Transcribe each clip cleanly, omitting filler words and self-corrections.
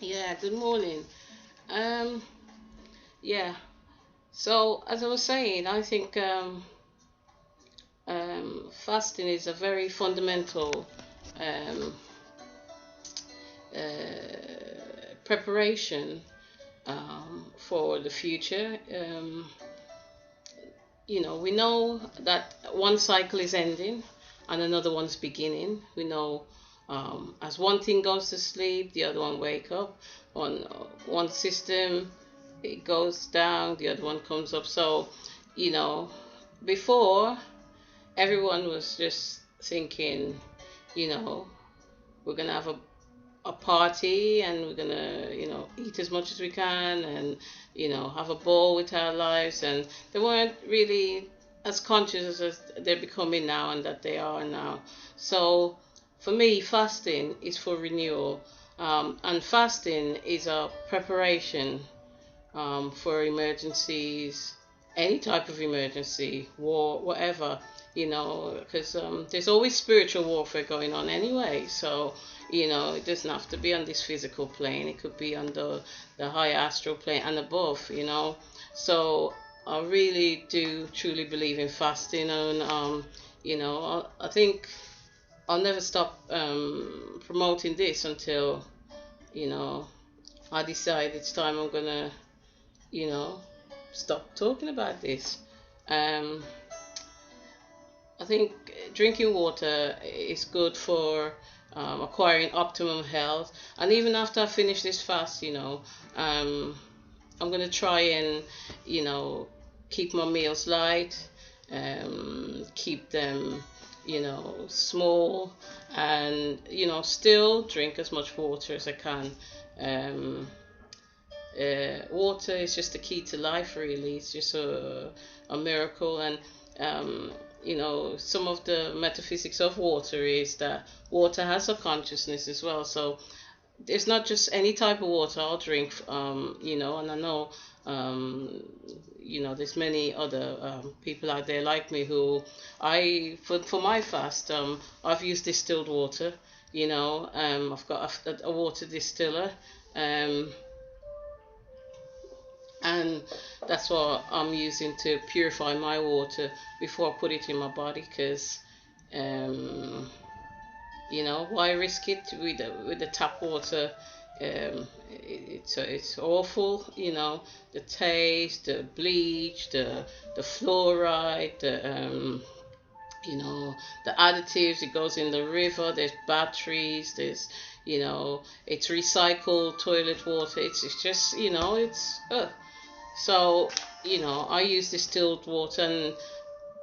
Yeah, good morning. Um, yeah, so as I was saying, I think fasting is a very fundamental um, preparation for the future. We know that one cycle is ending and another one's beginning. We know as one thing goes to sleep, the other one wake up. One system it goes down, the other one comes up. So, you know, before everyone was just thinking, you know, we're gonna have a party and we're gonna eat as much as we can and have a ball with our lives, and they weren't really as conscious as they're becoming now and that they are now. So for me, fasting is for renewal, and fasting is a preparation for emergencies, any type of emergency, war, whatever, because there's always spiritual warfare going on anyway. So, it doesn't have to be on this physical plane, it could be on the high astral plane and above. So, I really do truly believe in fasting, and, I think I'll never stop promoting this until, you know, I decide it's time I'm gonna you know, stop talking about this. Um, I think drinking water is good for acquiring optimum health. And even after I finish this fast, I'm gonna try and, you know, keep my meals light, keep them, small, and still drink as much water as I can. Um, Water is just the key to life, really. It's just a miracle. And some of the metaphysics of water is that water has a consciousness as well. So it's not just any type of water I'll drink, and I know, there's many other people out there like me who for my fast, I've used distilled water. I've got a water distiller. Um, and that's what I'm using to purify my water before I put it in my body. Because um, why risk it with the tap water? It's awful. The taste, the bleach, the fluoride, you know the additives. It goes in the river. There's batteries. It's recycled toilet water. It's just it's so, I use distilled water, and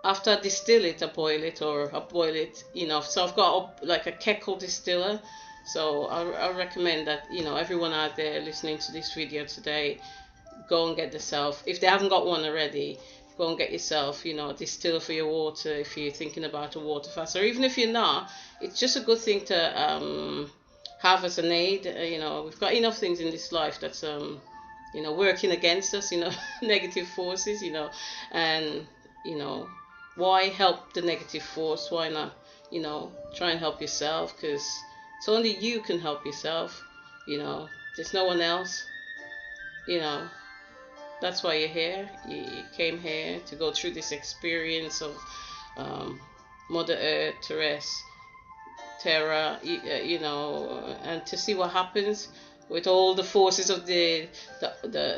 after I distill it, I boil it, or I boil it, So I've got like a kettle distiller. So I recommend that, everyone out there listening to this video today, go and get yourself, if they haven't got one already, go and get yourself, a distiller for your water if you're thinking about a water fast. Or even if you're not, it's just a good thing to have as an aid. We've got enough things in this life that's working against us, negative forces, and you know, why help the negative force? Why not, try and help yourself? Because it's only you can help yourself. There's no one else. You know, that's why you're here. You came here to go through this experience of um, Mother Earth, Terra, and to see what happens with all the forces of the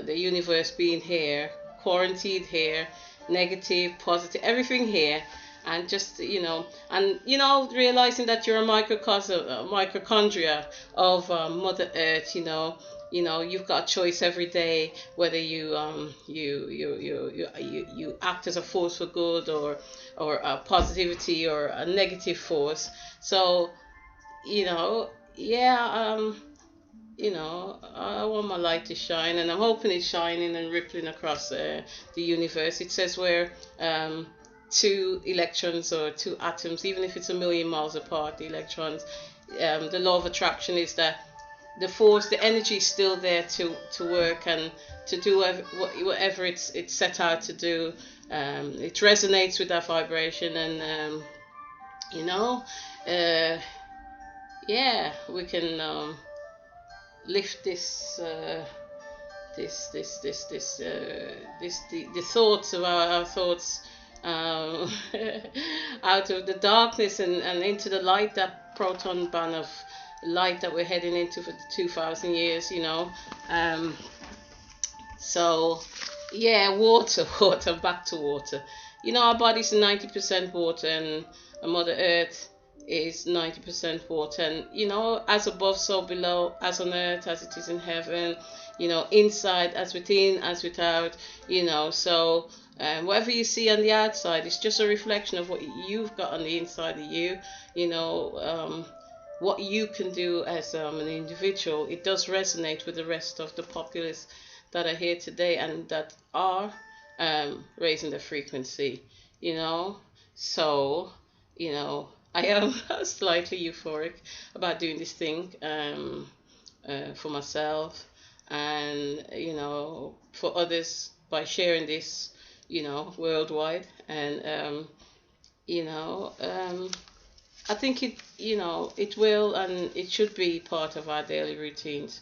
universe being here, quarantined here, negative, positive, everything here, and just realizing that you're a microcosm, a mitochondria of Mother Earth. You've got a choice every day whether you act as a force for good, or a positivity, or a negative force. So yeah, I want my light to shine, and I'm hoping it's shining and rippling across the universe. It says we're two electrons, or two atoms, even if it's a million miles apart, the electrons. The law of attraction is that the force, the energy is still there to work and to do whatever it's set out to do. It resonates with that vibration, and you know, uh, yeah, we can. lift the thoughts of our thoughts um, out of the darkness and into the light, that proton band of light that we're heading into for the 2000 years, so yeah, water, water, back to water. Our body's 90% water, and Mother Earth is 90% water. And as above, so below, as on earth, as it is in heaven. Inside as within, as without. So whatever you see on the outside is just a reflection of what you've got on the inside of you. What you can do as an individual. It does resonate with the rest of the populace that are here today and that are raising the frequency, So, I am slightly euphoric about doing this thing for myself and, for others by sharing this, worldwide. And, I think it will and it should be part of our daily routines,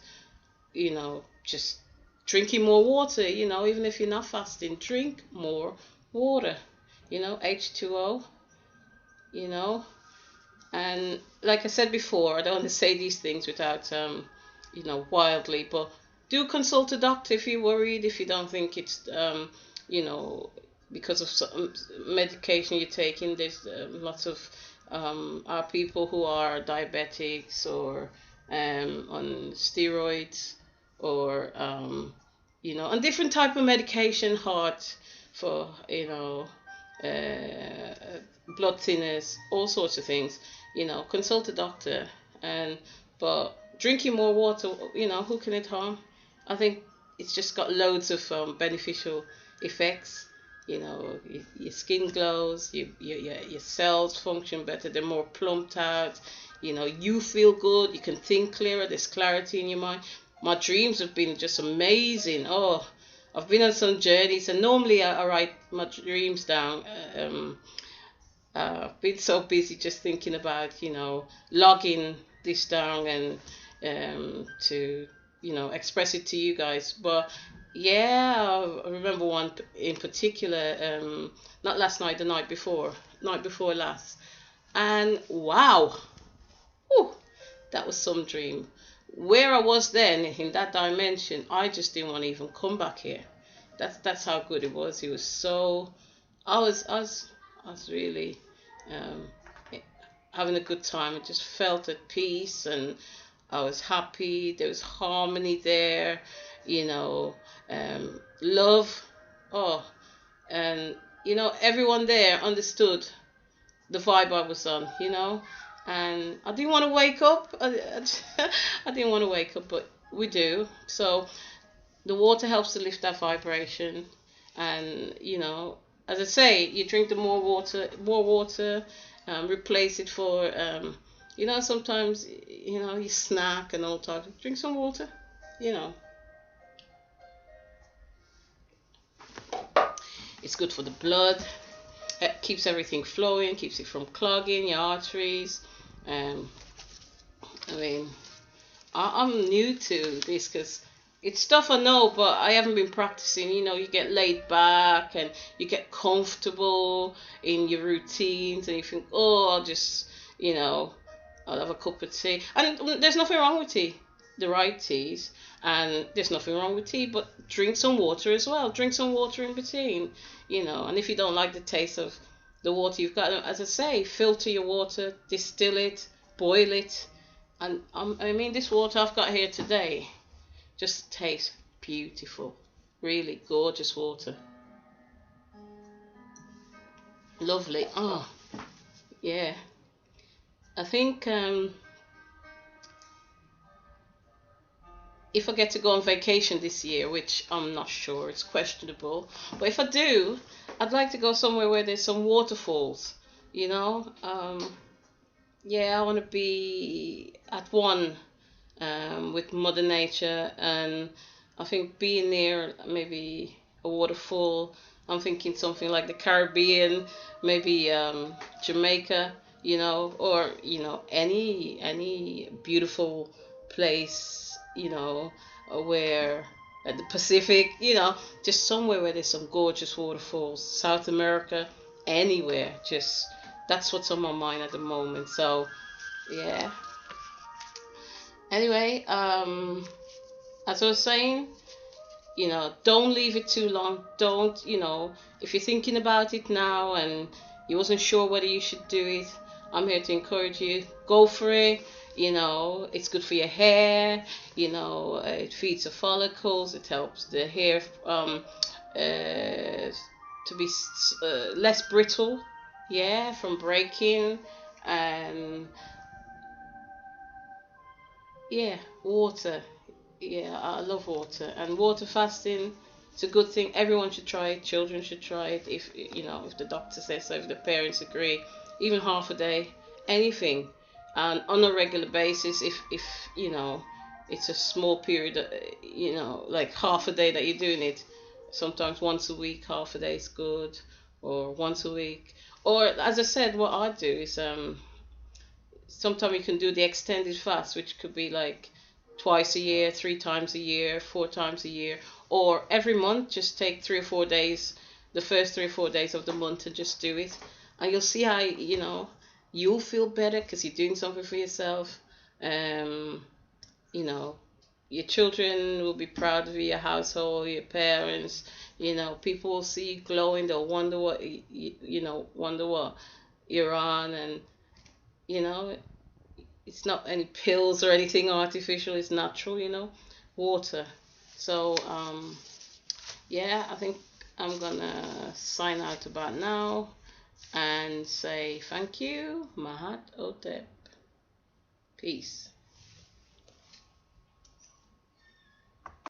just drinking more water, even if you're not fasting, drink more water, H2O, and like I said before, I don't want to say these things without, wildly, but do consult a doctor if you're worried, if you don't think it's, because of some medication you're taking. There's lots of our people who are diabetics or on steroids or on different type of medication, heart for blood thinners, all sorts of things. Consult a doctor. But drinking more water, who can it harm? I think it's just got loads of beneficial effects. Your skin glows, your cells function better, they're more plumped out. You feel good, you can think clearer, there's clarity in your mind. My dreams have been just amazing. Oh, I've been on some journeys, and normally I write my dreams down. I've been so busy just thinking about, logging this down and to, express it to you guys. But yeah, I remember one in particular, not last night, the night before last. And wow, whew, that was some dream. Where I was then in that dimension, I just didn't want to even come back here. That's how good it was. It was so, I was really having a good time. I just felt at peace and I was happy. There was harmony there, love. Oh, and everyone there understood the vibe I was on, and I didn't want to wake up. I didn't want to wake up, but we do. So the water helps to lift that vibration, and as I say, you drink the more water, replace it for sometimes you snack and all types. Drink some water, It's good for the blood. It keeps everything flowing, keeps it from clogging your arteries. I'm new to this because it's stuff I know, but I haven't been practicing. You get laid back and you get comfortable in your routines, and you think, oh, I'll just, I'll have a cup of tea. And there's nothing wrong with tea, the right teas, and there's nothing wrong with tea, but drink some water as well. Drink some water in between, and if you don't like the taste of the water you've got, as I say, filter your water, distill it, boil it. And this water I've got here today just tastes beautiful. Really gorgeous water. Lovely. Oh, yeah. I think if I get to go on vacation this year, which I'm not sure, it's questionable, but if I do, I'd like to go somewhere where there's some waterfalls, I want to be at one with Mother Nature, and I think being near maybe a waterfall, I'm thinking something like the Caribbean, maybe Jamaica, or any beautiful place, where at the Pacific, just somewhere where there's some gorgeous waterfalls. South America, anywhere. Just that's what's on my mind at the moment. So yeah. Anyway, as I was saying, don't leave it too long. Don't, if you're thinking about it now and you wasn't sure whether you should do it, I'm here to encourage you. Go for it. It's good for your hair. It feeds the follicles. It helps the hair to be less brittle. Yeah, from breaking. And yeah, water. Yeah, I love water, and water fasting. It's a good thing. Everyone should try it. Children should try it if the doctor says so, if the parents agree. Even half a day, anything, and on a regular basis. If it's a small period, like half a day that you're doing it. Sometimes once a week, half a day is good, or once a week. Or as I said, what I do is sometimes you can do the extended fast, which could be like twice a year, 3 times a year, 4 times a year, or every month. Just take 3 or 4 days, the first 3 or 4 days of the month, to just do it, and you'll see how you'll feel better because you're doing something for yourself. Um, you know, your children will be proud of you, your household, your parents. People will see you glowing. They'll wonder what wonder what you're on, and you know it's not any pills or anything artificial. It's natural, water. So yeah, I think I'm gonna sign out about now and say thank you, Mahat Otep. Peace.